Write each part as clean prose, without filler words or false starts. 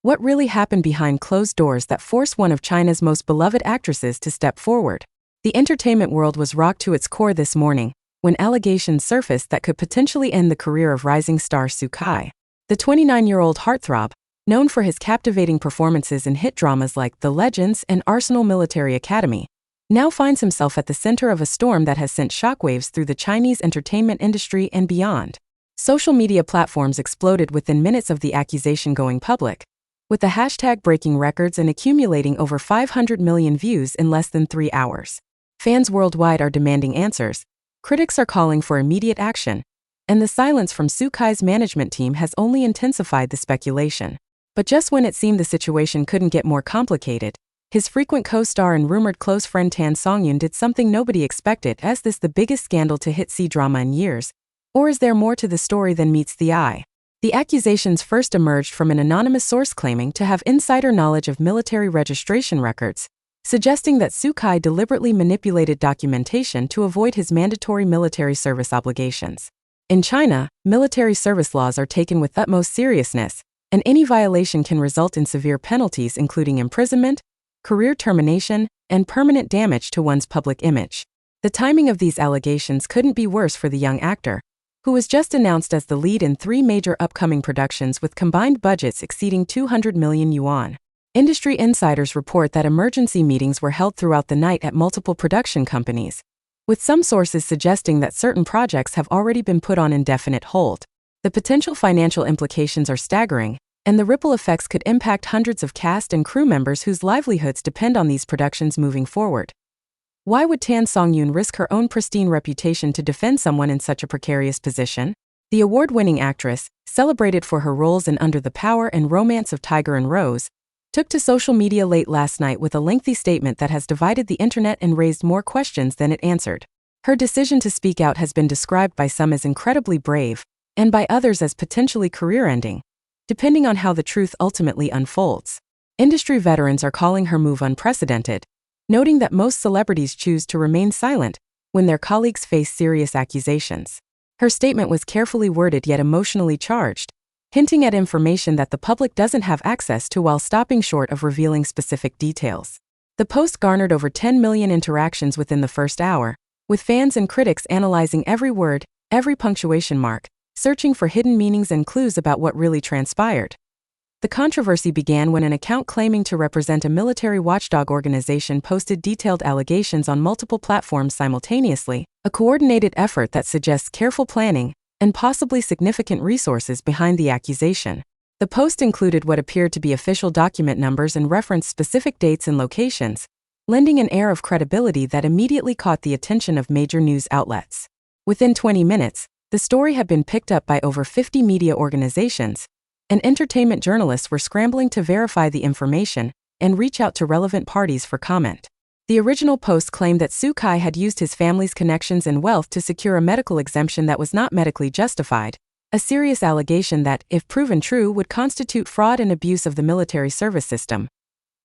What really happened behind closed doors that forced one of China's most beloved actresses to step forward? The entertainment world was rocked to its core this morning when allegations surfaced that could potentially end the career of rising star Xukai. The 29-year-old heartthrob, known for his captivating performances in hit dramas like The Legends and Arsenal Military Academy, now finds himself at the center of a storm that has sent shockwaves through the Chinese entertainment industry and beyond. Social media platforms exploded within minutes of the accusation going public, with the hashtag breaking records and accumulating over 500 million views in less than 3 hours. Fans worldwide are demanding answers, critics are calling for immediate action, and the silence from Xukai's management team has only intensified the speculation. But just when it seemed the situation couldn't get more complicated, his frequent co-star and rumored close friend Songyun did something nobody expected. Is this the biggest scandal to hit C-drama in years? Or is there more to the story than meets the eye? The accusations first emerged from an anonymous source claiming to have insider knowledge of military registration records, suggesting that Xukai deliberately manipulated documentation to avoid his mandatory military service obligations. In China, military service laws are taken with utmost seriousness, and any violation can result in severe penalties including imprisonment, career termination, and permanent damage to one's public image. The timing of these allegations couldn't be worse for the young actor, who was just announced as the lead in 3 major upcoming productions with combined budgets exceeding 200 million yuan. Industry insiders report that emergency meetings were held throughout the night at multiple production companies, with some sources suggesting that certain projects have already been put on indefinite hold. The potential financial implications are staggering, and the ripple effects could impact hundreds of cast and crew members whose livelihoods depend on these productions moving forward. Why would Songyun risk her own pristine reputation to defend someone in such a precarious position? The award-winning actress, celebrated for her roles in Under the Power and Romance of Tiger and Rose, took to social media late last night with a lengthy statement that has divided the internet and raised more questions than it answered. Her decision to speak out has been described by some as incredibly brave, and by others as potentially career-ending, depending on how the truth ultimately unfolds. Industry veterans are calling her move unprecedented, noting that most celebrities choose to remain silent when their colleagues face serious accusations. Her statement was carefully worded yet emotionally charged, hinting at information that the public doesn't have access to while stopping short of revealing specific details. The post garnered over 10 million interactions within the first hour, with fans and critics analyzing every word, every punctuation mark, searching for hidden meanings and clues about what really transpired. The controversy began when an account claiming to represent a military watchdog organization posted detailed allegations on multiple platforms simultaneously, a coordinated effort that suggests careful planning and possibly significant resources behind the accusation. The post included what appeared to be official document numbers and referenced specific dates and locations, lending an air of credibility that immediately caught the attention of major news outlets. Within 20 minutes, the story had been picked up by over 50 media organizations, and entertainment journalists were scrambling to verify the information and reach out to relevant parties for comment. The original post claimed that Xukai had used his family's connections and wealth to secure a medical exemption that was not medically justified, a serious allegation that, if proven true, would constitute fraud and abuse of the military service system.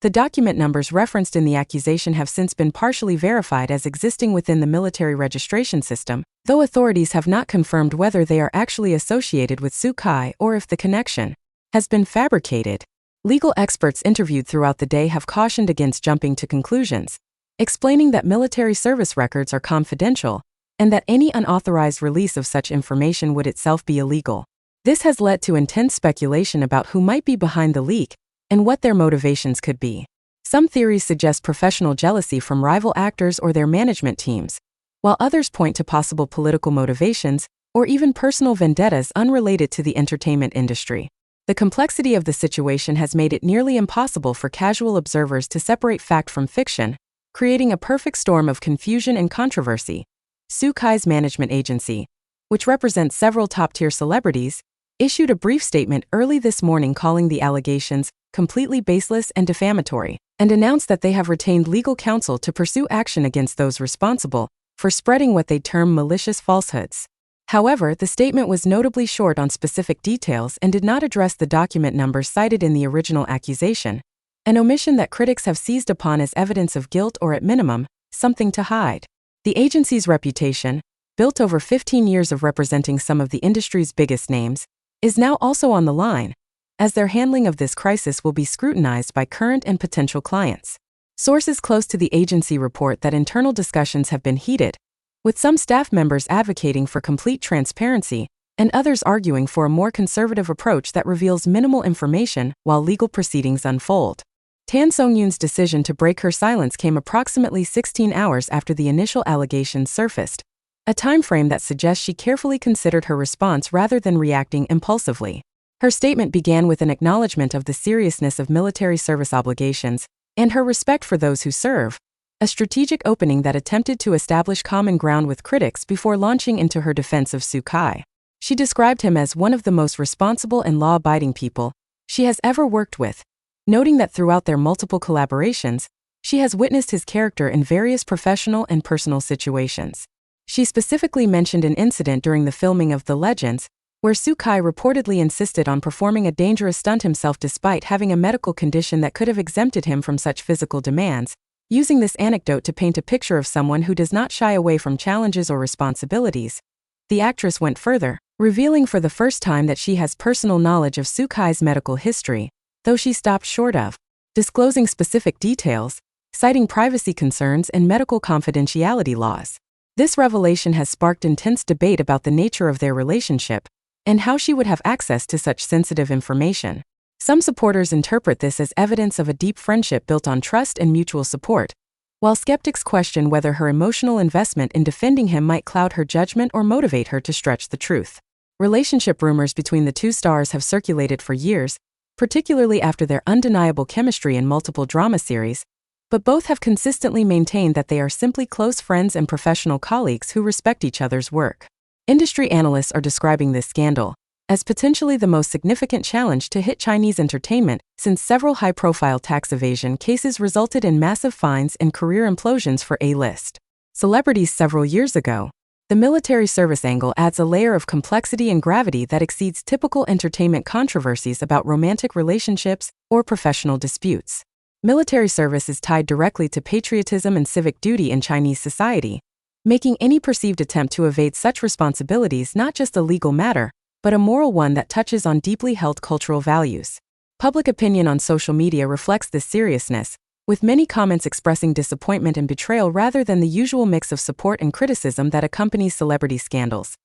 The document numbers referenced in the accusation have since been partially verified as existing within the military registration system, though authorities have not confirmed whether they are actually associated with Xukai or if the connection has been fabricated. Legal experts interviewed throughout the day have cautioned against jumping to conclusions, explaining that military service records are confidential and that any unauthorized release of such information would itself be illegal. This has led to intense speculation about who might be behind the leak and what their motivations could be. Some theories suggest professional jealousy from rival actors or their management teams, while others point to possible political motivations or even personal vendettas unrelated to the entertainment industry. The complexity of the situation has made it nearly impossible for casual observers to separate fact from fiction, creating a perfect storm of confusion and controversy. Xukai's management agency, which represents several top-tier celebrities, issued a brief statement early this morning calling the allegations completely baseless and defamatory, and announced that they have retained legal counsel to pursue action against those responsible for spreading what they term malicious falsehoods. However, the statement was notably short on specific details and did not address the document numbers cited in the original accusation, an omission that critics have seized upon as evidence of guilt or, at minimum, something to hide. The agency's reputation, built over 15 years of representing some of the industry's biggest names, is now also on the line, as their handling of this crisis will be scrutinized by current and potential clients. Sources close to the agency report that internal discussions have been heated, with some staff members advocating for complete transparency and others arguing for a more conservative approach that reveals minimal information while legal proceedings unfold. Tan Songyun's decision to break her silence came approximately 16 hours after the initial allegations surfaced, a time frame that suggests she carefully considered her response rather than reacting impulsively. Her statement began with an acknowledgement of the seriousness of military service obligations and her respect for those who serve, a strategic opening that attempted to establish common ground with critics before launching into her defense of Xukai. She described him as one of the most responsible and law-abiding people she has ever worked with, noting that throughout their multiple collaborations, she has witnessed his character in various professional and personal situations. She specifically mentioned an incident during the filming of The Legends, where Xukai reportedly insisted on performing a dangerous stunt himself despite having a medical condition that could have exempted him from such physical demands, using this anecdote to paint a picture of someone who does not shy away from challenges or responsibilities. The actress went further, revealing for the first time that she has personal knowledge of Xukai's medical history, though she stopped short of disclosing specific details, citing privacy concerns and medical confidentiality laws. This revelation has sparked intense debate about the nature of their relationship and how she would have access to such sensitive information. Some supporters interpret this as evidence of a deep friendship built on trust and mutual support, while skeptics question whether her emotional investment in defending him might cloud her judgment or motivate her to stretch the truth. Relationship rumors between the two stars have circulated for years, particularly after their undeniable chemistry in multiple drama series, but both have consistently maintained that they are simply close friends and professional colleagues who respect each other's work. Industry analysts are describing this scandal as potentially the most significant challenge to hit Chinese entertainment since several high-profile tax evasion cases resulted in massive fines and career implosions for A-list celebrities several years ago. The military service angle adds a layer of complexity and gravity that exceeds typical entertainment controversies about romantic relationships or professional disputes. Military service is tied directly to patriotism and civic duty in Chinese society, making any perceived attempt to evade such responsibilities not just a legal matter, but a moral one that touches on deeply held cultural values. Public opinion on social media reflects this seriousness, with many comments expressing disappointment and betrayal rather than the usual mix of support and criticism that accompanies celebrity scandals.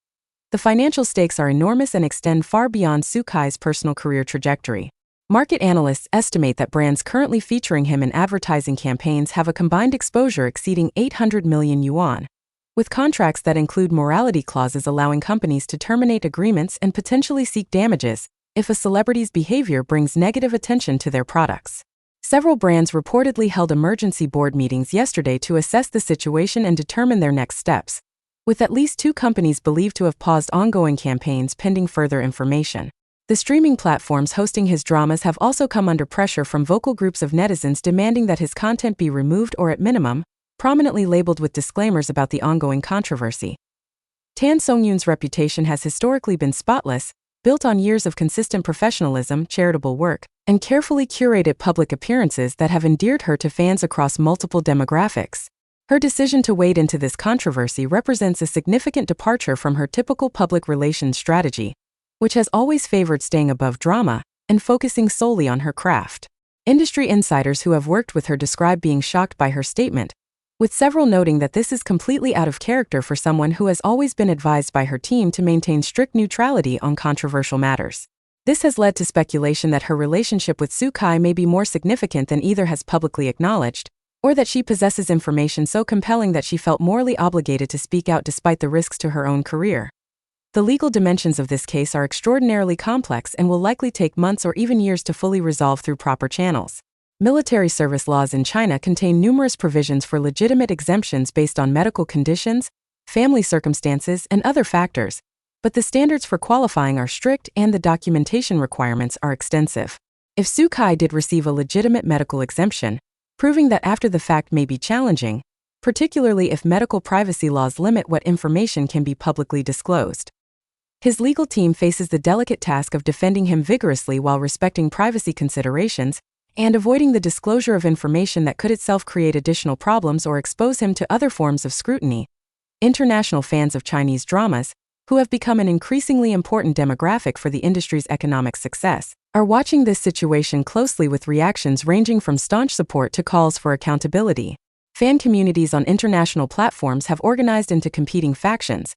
The financial stakes are enormous and extend far beyond Xukai's personal career trajectory. Market analysts estimate that brands currently featuring him in advertising campaigns have a combined exposure exceeding 800 million yuan, with contracts that include morality clauses allowing companies to terminate agreements and potentially seek damages if a celebrity's behavior brings negative attention to their products. Several brands reportedly held emergency board meetings yesterday to assess the situation and determine their next steps, with at least 2 companies believed to have paused ongoing campaigns pending further information. The streaming platforms hosting his dramas have also come under pressure from vocal groups of netizens demanding that his content be removed or, at minimum, prominently labeled with disclaimers about the ongoing controversy. Tan Songyun's reputation has historically been spotless, built on years of consistent professionalism, charitable work, and carefully curated public appearances that have endeared her to fans across multiple demographics. Her decision to wade into this controversy represents a significant departure from her typical public relations strategy, which has always favored staying above drama and focusing solely on her craft. Industry insiders who have worked with her describe being shocked by her statement, with several noting that this is completely out of character for someone who has always been advised by her team to maintain strict neutrality on controversial matters. This has led to speculation that her relationship with Xukai may be more significant than either has publicly acknowledged, or that she possesses information so compelling that she felt morally obligated to speak out despite the risks to her own career. The legal dimensions of this case are extraordinarily complex and will likely take months or even years to fully resolve through proper channels. Military service laws in China contain numerous provisions for legitimate exemptions based on medical conditions, family circumstances, and other factors, but the standards for qualifying are strict and the documentation requirements are extensive. If Xukai did receive a legitimate medical exemption, proving that after the fact may be challenging, particularly if medical privacy laws limit what information can be publicly disclosed. His legal team faces the delicate task of defending him vigorously while respecting privacy considerations and avoiding the disclosure of information that could itself create additional problems or expose him to other forms of scrutiny. International fans of Chinese dramas, who have become an increasingly important demographic for the industry's economic success, are watching this situation closely with reactions ranging from staunch support to calls for accountability. Fan communities on international platforms have organized into competing factions,